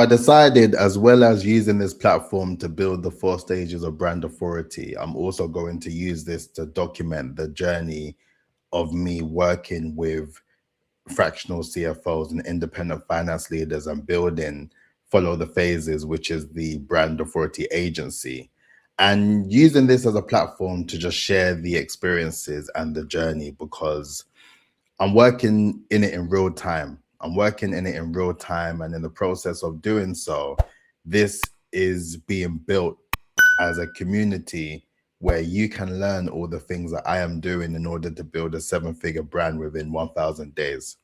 I decided, as well as using this platform to build the 4 stages of brand authority, I'm also going to use this to document the journey of me working with fractional CFOs and independent finance leaders and building Follow the Phases, which is the brand authority agency, and using this as a platform to just share the experiences and the journey, because I'm working in it in real time. I'm working in it in real time. And in the process of doing so, this is being built as a community where you can learn all the things that I am doing in order to build a 7-figure brand within 1,000 days.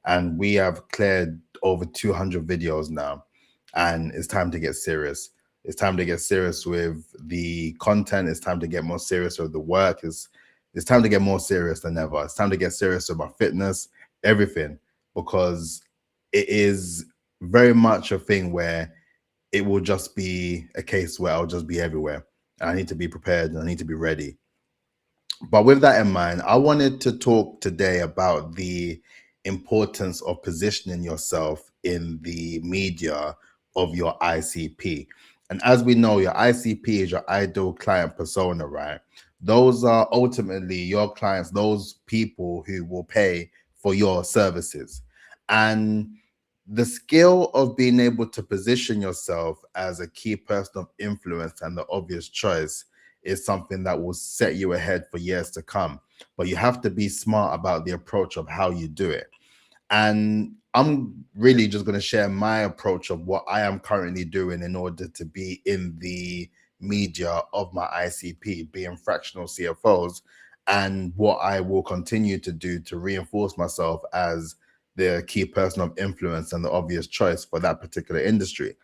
And we have cleared over 200 videos now, and it's time to get serious. It's time to get serious with the content. It's time to get more serious with the work. It's time to get more serious than ever. It's time to get serious with my fitness, everything, because it is very much a thing where it will just be a case where I'll just be everywhere. And I need to be prepared and I need to be ready. But with that in mind, I wanted to talk today about the importance of positioning yourself in the media of your ICP. And as we know, your ICP is your ideal client persona, right? Those are ultimately your clients, those people who will pay for your services. And the skill of being able to position yourself as a key person of influence and the obvious choice is something that will set you ahead for years to come. But you have to be smart about the approach of how you do it. And I'm really just going to share my approach of what I am currently doing in order to be in the media of my ICP, being fractional CFOs, and what I will continue to do to reinforce myself as the key person of influence and the obvious choice for that particular industry.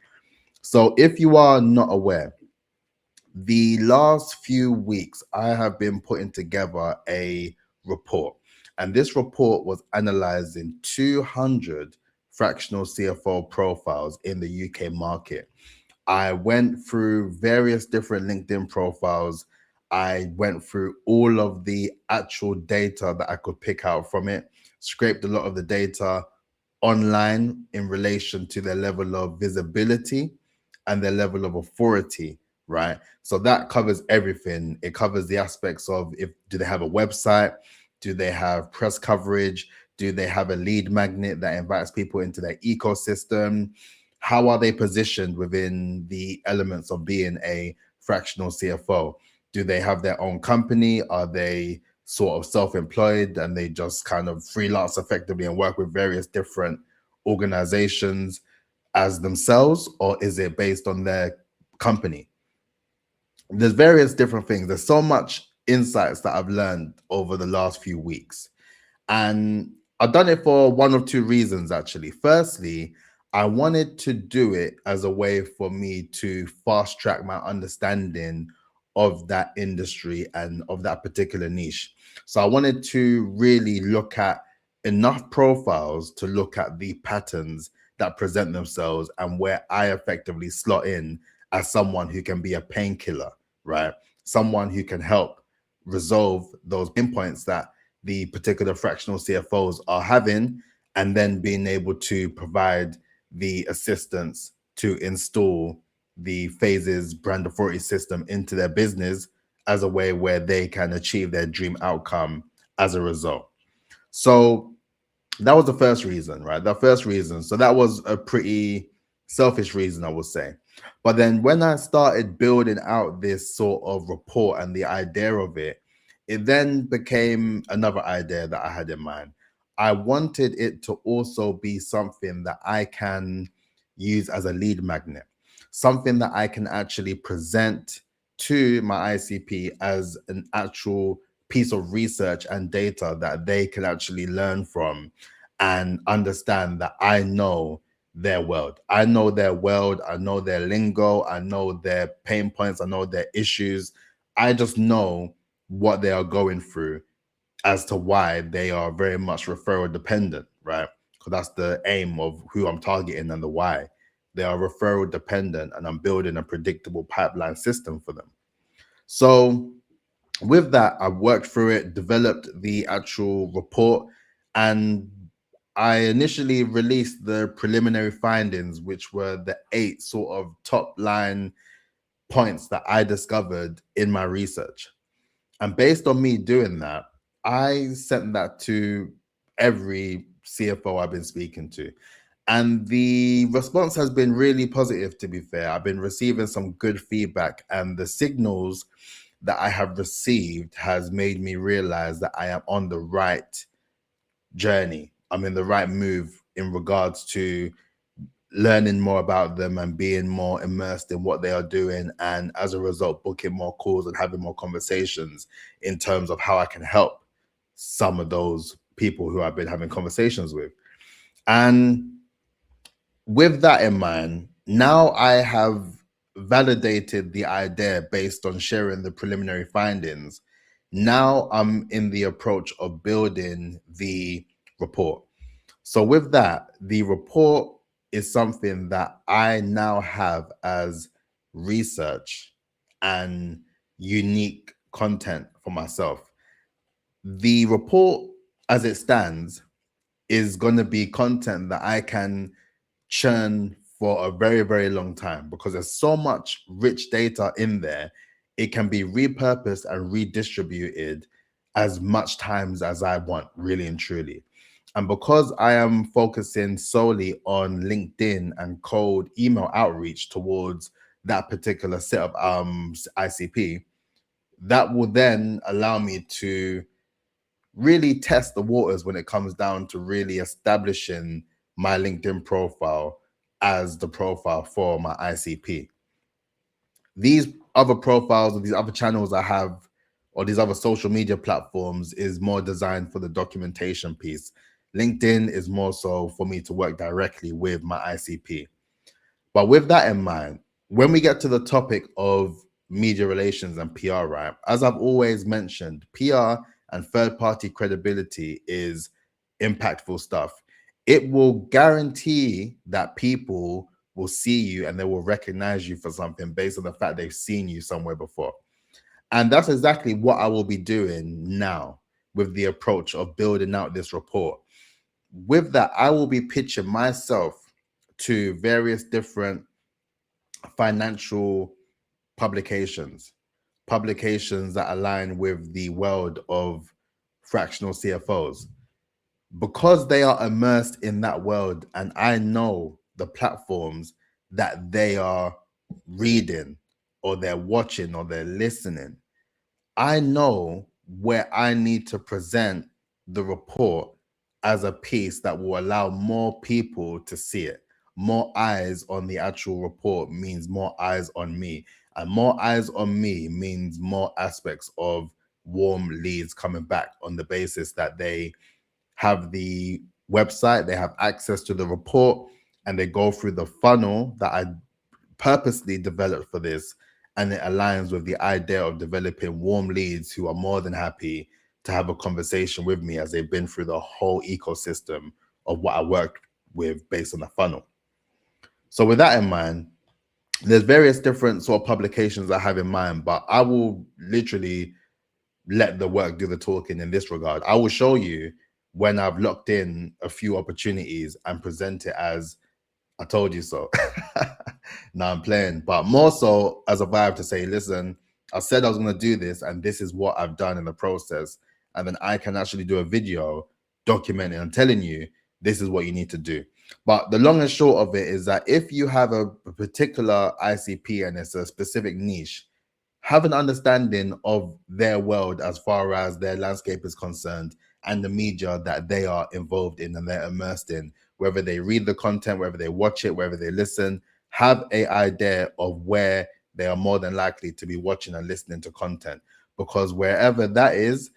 So if you are not aware, the last few weeks, I have been putting together a report, and this report was analyzing 200 fractional CFO profiles in the UK market. I went through various different LinkedIn profiles. I went through all of the actual data that I could pick out from it, scraped a lot of the data online in relation to their level of visibility and their level of authority, right? So that covers everything. It covers the aspects of, if do they have a website? Do they have press coverage? Do they have a lead magnet that invites people into their ecosystem? How are they positioned within the elements of being a fractional CFO? Do they have their own company? Are they sort of self-employed and they just kind of freelance effectively and work with various different organizations as themselves, or is it based on their company? There's various different things. There's so much insights that I've learned over the last few weeks, and I've done it for one of two reasons, actually. Firstly, I wanted to do it as a way for me to fast track my understanding of that industry and of that particular niche. So I wanted to really look at enough profiles to look at the patterns that present themselves and where I effectively slot in as someone who can be a painkiller, right? Someone who can help resolve those pinpoints that the particular fractional CFOs are having, and then being able to provide the assistance to install the phases brand authority system into their business as a way where they can achieve their dream outcome as a result. So that was the first reason, right? The first reason. So that was a pretty selfish reason, I would say. But then when I started building out this sort of report and the idea of it, it then became another idea that I had in mind. I wanted it to also be something that I can use as a lead magnet, something that I can actually present to my ICP as an actual piece of research and data that they can actually learn from and understand that I know their world. I know their world. I know their lingo. I know their pain points. I know their issues. I just know what they are going through as to why they are very much referral dependent, right? Because that's the aim of who I'm targeting and the why. They are referral dependent, and I'm building a predictable pipeline system for them. So with that, I worked through it, developed the actual report, and I initially released the preliminary findings, which were the 8 sort of top line points that I discovered in my research. And based on me doing that, I sent that to every CFO I've been speaking to. And the response has been really positive, to be fair. I've been receiving some good feedback, and the signals that I have received has made me realize that I am on the right journey. I'm in the right move in regards to learning more about them and being more immersed in what they are doing. And as a result, booking more calls and having more conversations in terms of how I can help some of those people who I've been having conversations with. And with that in mind, now I have validated the idea based on sharing the preliminary findings. Now I'm in the approach of building the report. So with that, the report is something that I now have as research and unique content for myself. The report as it stands is going to be content that I can churn for a very, very long time because there's so much rich data in there. It can be repurposed and redistributed as much times as I want, really and truly. And because I am focusing solely on LinkedIn and cold email outreach towards that particular set of ICP, that will then allow me to really test the waters when it comes down to really establishing my LinkedIn profile as the profile for my ICP. These other profiles or these other channels I have or these other social media platforms is more designed for the documentation piece. LinkedIn is more so for me to work directly with my ICP. But with that in mind, when we get to the topic of media relations and PR, right, as I've always mentioned, PR and third party credibility is impactful stuff. It will guarantee that people will see you and they will recognize you for something based on the fact they've seen you somewhere before. And that's exactly what I will be doing now with the approach of building out this report. With that, I will be pitching myself to various different financial publications, publications that align with the world of fractional CFOs, because they are immersed in that world and I know the platforms that they are reading or they're watching or they're listening. I know where I need to present the report as a piece that will allow more people to see it. More eyes on the actual report means more eyes on me. And more eyes on me means more aspects of warm leads coming back on the basis that they have the website, they have access to the report, and they go through the funnel that I purposely developed for this, and it aligns with the idea of developing warm leads who are more than happy to have a conversation with me as they've been through the whole ecosystem of what I worked with based on the funnel. So with that in mind, there's various different sort of publications I have in mind, but I will literally let the work do the talking in this regard. I will show you when I've locked in a few opportunities and present it as I told you so. Now I'm playing, but more so as a vibe to say, listen, I said I was going to do this, and this is what I've done in the process. And then I can actually do a video documenting and telling you this is what you need to do. But the long and short of it is that if you have a particular ICP and it's a specific niche, have an understanding of their world as far as their landscape is concerned and the media that they are involved in and they're immersed in, whether they read the content, whether they watch it, whether they listen, have a idea of where they are more than likely to be watching and listening to content. Because wherever that is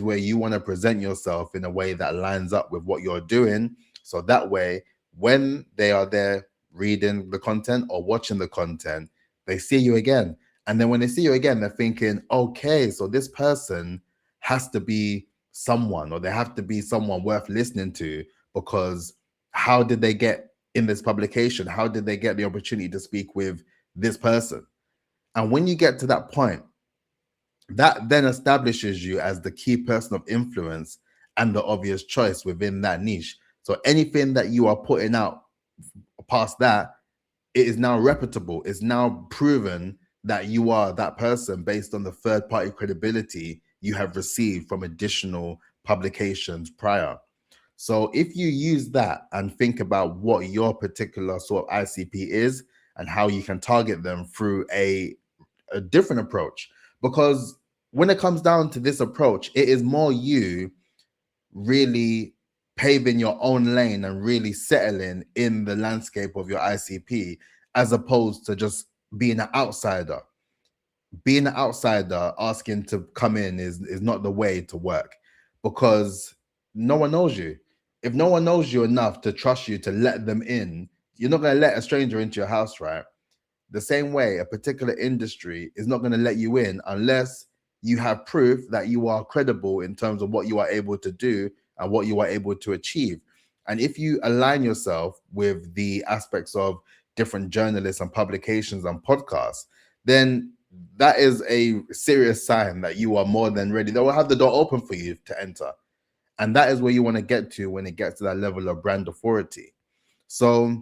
where you want to present yourself in a way that lines up with what you're doing. So that way, when they are there reading the content or watching the content, they see you again. And then when they see you again, they're thinking, okay, so this person has to be someone, or they have to be someone worth listening to, because how did they get in this publication? How did they get the opportunity to speak with this person? And when you get to that point, that then establishes you as the key person of influence and the obvious choice within that niche. So anything that you are putting out past that, it is now reputable. It's now proven that you are that person based on the third party credibility you have received from additional publications prior. So if you use that and think about what your particular sort of ICP is and how you can target them through a different approach, because when it comes down to this approach, it is more you really paving your own lane and really settling in the landscape of your ICP, as opposed to just being an outsider. Being an outsider asking to come in is not the way to work, because no one knows you. If no one knows you enough to trust you to let them in, you're not going to let a stranger into your house, right? The same way, a particular industry is not going to let you in unless you have proof that you are credible in terms of what you are able to do and what you are able to achieve. And if you align yourself with the aspects of different journalists and publications and podcasts, then that is a serious sign that you are more than ready. They will have the door open for you to enter. And that is where you want to get to when it gets to that level of brand authority. So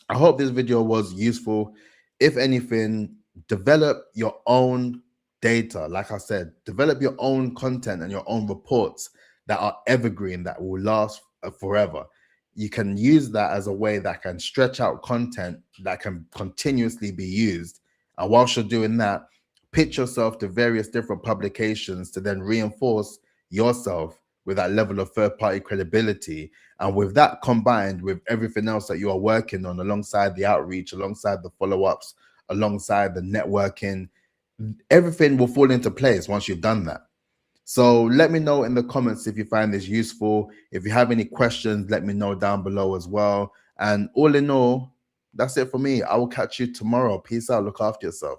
I hope this video was useful. If anything, develop your own data. Like I said, develop your own content and your own reports that are evergreen, that will last forever. You can use that as a way that can stretch out content that can continuously be used. And whilst you're doing that, pitch yourself to various different publications to then reinforce yourself with that level of third-party credibility. And with that combined with everything else that you are working on alongside the outreach, alongside the follow-ups, alongside the networking, everything will fall into place once you've done that. So let me know in the comments if you find this useful. If you have any questions, let me know down below as well. And all in all, that's it for me. I will catch you tomorrow. Peace out. Look after yourself.